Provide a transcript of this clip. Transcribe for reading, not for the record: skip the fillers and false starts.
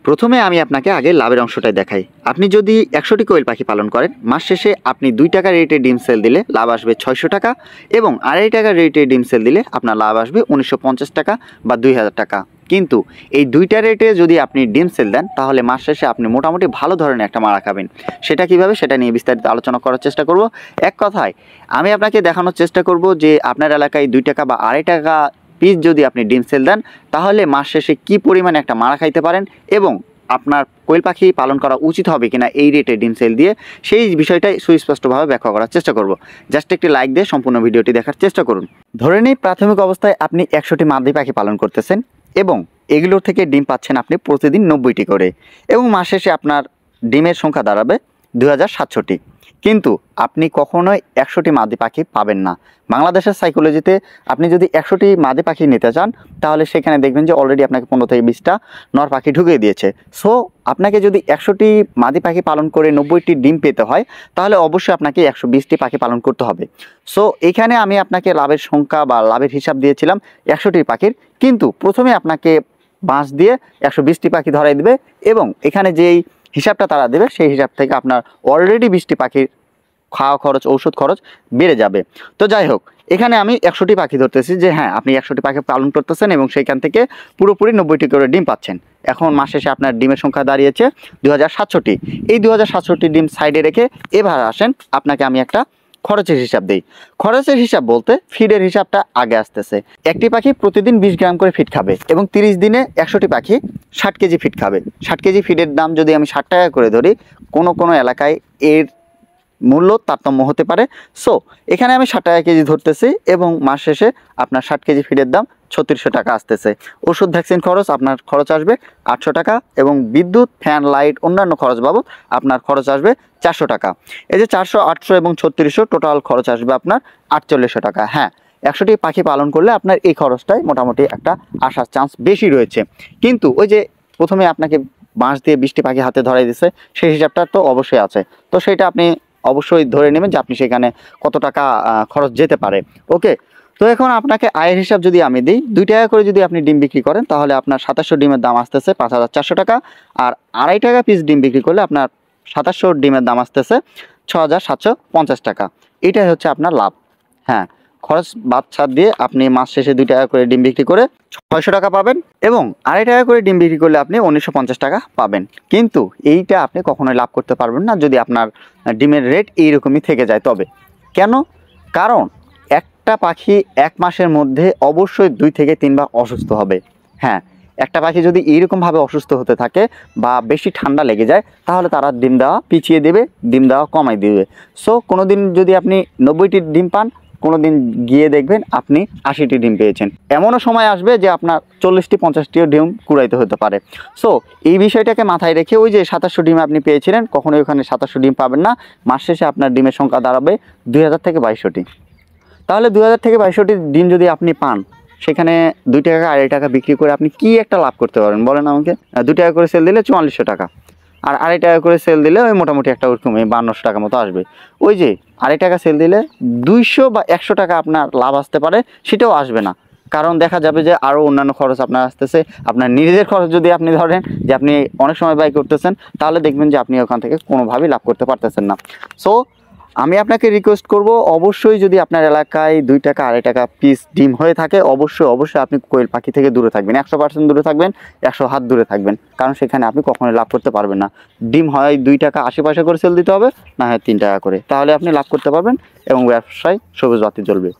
প্রথমে আমি আপনাকে আগে লাভের অংশটাই দেখাই। আপনি যদি ১০০টি কোয়েল পাখি পালন করেন, মাস শেষে আপনি ২ টাকা রেটে ডিম সেল দিলে লাভ আসবে ৬০০ টাকা এবং ২.৫ টাকা রেটে ডিম সেল দিলে আপনার লাভ আসবে ১৯৫০ টাকা বা ২০০০ টাকা। কিন্তু এই দুইটা রেটে যদি আপনি ডিম সেল দেন তাহলে মাস শেষে আপনি মোটামুটি ভালো ধরনের একটা মারা খাবেন। সেটা কিভাবে, সেটা নিয়ে বিস্তারিত আলোচনা করার চেষ্টা করব। এক কথায় আমি আপনাকে দেখানোর চেষ্টা করব যে আপনার এলাকায় ২ টাকা বা ২.৫ টাকা পিস যদি আপনি ডিম সেল দেন তাহলে মাস শেষে কী পরিমাণে একটা মারা খাইতে পারেন এবং আপনার কোয়েল পাখি পালন করা উচিত হবে কিনা এই রেটে ডিম সেল দিয়ে, সেই বিষয়টাই সুস্পষ্টভাবে ব্যাখ্যা করার চেষ্টা করব। জাস্ট একটি লাইক দিয়ে সম্পূর্ণ ভিডিওটি দেখার চেষ্টা করুন। ধরে নিই প্রাথমিক অবস্থায় আপনি ১০০টি মাদি পাখি পালন করতেছেন এবং এগুলোর থেকে ডিম পাচ্ছেন আপনি প্রতিদিন ৯০টি করে এবং মাস শেষে আপনার ডিমের সংখ্যা দাঁড়াবে ২৭০০টি। কিন্তু আপনি কখনোই ১০০টি মাদি পাখি পাবেন না। বাংলাদেশের সাইকোলজিতে আপনি যদি ১০০টি মাদি পাখি নিতে চান তাহলে সেখানে দেখবেন যে অলরেডি আপনাকে ১৫ থেকে ২০টা নর পাখি ঢুকিয়ে দিয়েছে। সো আপনাকে যদি ১০০টি মাদি পাখি পালন করে ৯০টি ডিম পেতে হয় তাহলে অবশ্যই আপনাকে ১২০টি পাখি পালন করতে হবে। সো এখানে আমি আপনাকে লাভের সংখ্যা বা লাভের হিসাব দিয়েছিলাম ১০০টি পাখির, কিন্তু প্রথমে আপনাকে বাঁশ দিয়ে ১২০টি পাখি ধরাই দেবে এবং এখানে যেই হিসাবটা তারা দেবে সেই হিসাব থেকে আপনার অলরেডি ২০টি পাখির খাওয়া খরচ, ঔষধ খরচ বেড়ে যাবে। তো যাই হোক, এখানে আমি ১০০টি পাখি ধরতেছি যে হ্যাঁ আপনি ১০০টি পাখি পালন করতেছেন এবং সেইখান থেকে পুরোপুরি ৯০টি করে ডিম পাচ্ছেন। এখন মাস শেষে আপনার ডিমের সংখ্যা দাঁড়িয়েছে ২৭০০টি। এই ২৭০০টি ডিম সাইডে রেখে এবার আসেন আপনাকে আমি একটা খরচের হিসাব দেই। খরচের হিসাব বলতে ফিডের হিসাবটা আগে আসতেছে। একটি পাখি প্রতিদিন ২০ গ্রাম করে ফিড খাবে এবং ৩০ দিনে ১০০টি পাখি ৬০ কেজি ফিড খাবে। ৬০ কেজি ফিডের দাম যদি আমি ৬০ টাকা করে ধরি, কোনো এলাকায় এর মূল্য তারতম্য হতে পারে। সো এখানে আমি ৬০ টাকা কেজি ধরতেছি এবং মাস শেষে আপনার ৬০ কেজি ফিডের দাম ৩৬০০ টাকা আসতেছে। ওষুধ ভ্যাকসিন খরচ আপনার খরচ আসবে ৮০০ টাকা এবং বিদ্যুৎ, ফ্যান, লাইট, অন্যান্য খরচ বাবদ আপনার খরচ আসবে ৪০০ টাকা। এই যে ৪০০, ৮০০ এবং ৩৬০০ টোটাল খরচ আসবে আপনার ৪৮০০ টাকা। হ্যাঁ, ১০০টি পাখি পালন করলে আপনার এই খরচটাই মোটামুটি একটা আসার চান্স বেশি রয়েছে। কিন্তু ওই যে প্রথমে আপনাকে বাঁশ দিয়ে ২০টি পাখি হাতে ধরাই দিচ্ছে সেই হিসাবটা তো অবশ্যই আছে। তো সেটা আপনি অবশ্যই ধরে নেবেন যে আপনি সেখানে কত টাকা খরচ যেতে পারে। ওকে, তো এখন আপনাকে আয়ের হিসাব যদি আমি দিই, ২ টাকা করে যদি আপনি ডিম বিক্রি করেন তাহলে আপনার ২৭০০ ডিমের দাম আসতেছে ৫৪০০ টাকা, আর ২.৫ টাকা পিস ডিম বিক্রি করলে আপনার ২৭০০ ডিমের দাম আসতেছে ৬৭৫০ টাকা। এটাই হচ্ছে আপনার লাভ। হ্যাঁ, খরচ বাদ ছাড় দিয়ে আপনি মাস শেষে ২ টাকা করে ডিম বিক্রি করে ৬০০ টাকা পাবেন এবং ২.৫ টাকা করে ডিম বিক্রি করলে আপনি ১৯৫০ টাকা পাবেন। কিন্তু এইটা আপনি কখনোই লাভ করতে পারবেন না যদি আপনার ডিমের রেট এইরকমই থেকে যায়। তবে কেন? কারণ একটা পাখি ১ মাসের মধ্যে অবশ্যই ২ থেকে ৩ বার অসুস্থ হবে। হ্যাঁ, একটা পাখি যদি এইরকমভাবে অসুস্থ হতে থাকে বা বেশি ঠান্ডা লেগে যায় তাহলে তারা ডিম দেওয়া পিছিয়ে দেবে, ডিম দেওয়া কমাই দেবে। সো কোনো দিন যদি আপনি ৯০টি ডিম পান, কোনো দিন গিয়ে দেখবেন আপনি ৮০টি ডিম পেয়েছেন। এমনও সময় আসবে যে আপনার ৪০টি ৫০টিও ডিম কুড়াইতে হতে পারে। সো এই বিষয়টাকে মাথায় রেখে ওই যে ২৭০০ ডিম আপনি পেয়েছিলেন, কখনোই ওখানে ২৭০০ ডিম পাবেন না। মাস শেষে আপনার ডিমের সংখ্যা দাঁড়াবে ২০০০ থেকে ২২০০টি। তাহলে ২০০০ থেকে ২২০০টি ডিম যদি আপনি পান, সেখানে ২ টাকা ২.৫ টাকা বিক্রি করে আপনি কি একটা লাভ করতে পারবেন বলেন আমাকে? ২ টাকা করে সেল দিলে ৪৪০০ টাকা, আর ২.৫ টাকা করে সেল দিলে ওই মোটামুটি একটা ওরকমই ৫২০০ টাকা মতো আসবে। ওই যে ২.৫ টাকা সেল দিলে ২০০ বা ১০০ টাকা আপনার লাভ আসতে পারে, সেটাও আসবে না। কারণ দেখা যাবে যে আরও অন্যান্য খরচ আপনার আসতেছে। আপনার নিজেদের খরচ যদি আপনি ধরেন যে আপনি অনেক সময় ব্যয় করতেছেন তাহলে দেখবেন যে আপনি ওখান থেকে কোনোভাবেই লাভ করতে পারতেছেন না। সো আমি আপনাকে রিকোয়েস্ট করব, অবশ্যই যদি আপনার এলাকায় ২ টাকা ২.৫ টাকা পিস ডিম হয়ে থাকে অবশ্যই আপনি কোয়েল পাখি থেকে দূরে থাকবেন। ১০০% দূরে থাকবেন, ১০০ হাত দূরে থাকবেন। কারণ সেখানে আপনি কখনোই লাভ করতে পারবেন না। ডিম হয় ২ টাকা ৮০ পয়সা করে সেল দিতে হবে, না হয় ৩ টাকা করে, তাহলে আপনি লাভ করতে পারবেন এবং ব্যবসায় সবুজ বাতি জ্বলবে।